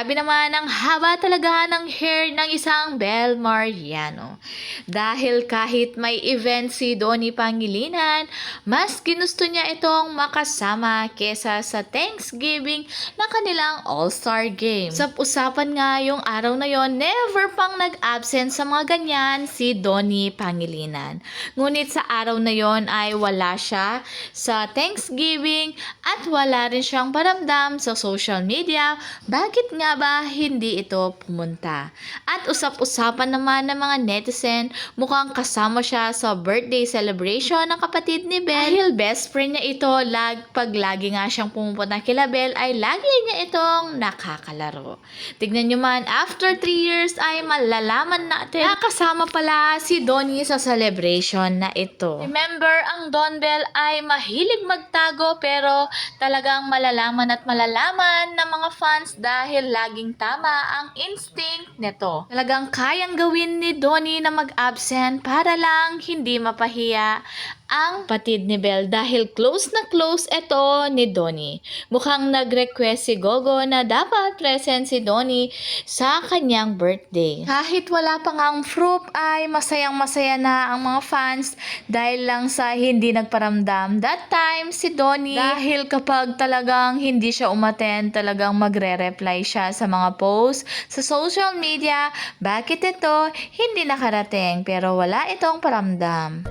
Grabe naman ang haba talaga ng hair ng isang Bel Mariano. Dahil kahit may event si Donnie Pangilinan, mas ginusto niya itong makasama kesa sa Thanksgiving na kanilang All-Star Game. Sa usapan nga yung araw na yon, never pang nag-absent sa mga ganyan si Donnie Pangilinan. Ngunit sa araw na yon ay wala siya sa Thanksgiving at wala rin siyang paramdam sa social media. Bakit nga ba hindi ito pumunta? At usap-usapan naman ng mga netizen, mukhang kasama siya sa birthday celebration ng kapatid ni Bel. Dahil best friend niya ito, pag lagi nga siyang pumupunta kila Bel, ay lagi niya itong nakakalaro. Tignan nyo man, after 3 years ay malalaman natin na kasama pala si Donnie sa celebration na ito. Remember, ang Don Bel ay mahilig magtago pero talagang malalaman at malalaman ng mga fans dahil laging tama ang instinct nito. Talagang kayang gawin ni Donnie na mag-absent para lang hindi mapahiya ang patid ni Bel dahil close na close ito ni Donnie. Mukhang nag-request si Gogo na dapat present si Donnie sa kanyang birthday. Kahit wala pa ngang proof ay masayang-masaya na ang mga fans dahil lang sa hindi nagparamdam that time si Donnie. Dahil kapag talagang hindi siya umattend, talagang magre-reply siya sa mga posts sa social media. Bakit ito hindi nakarating pero wala itong paramdam?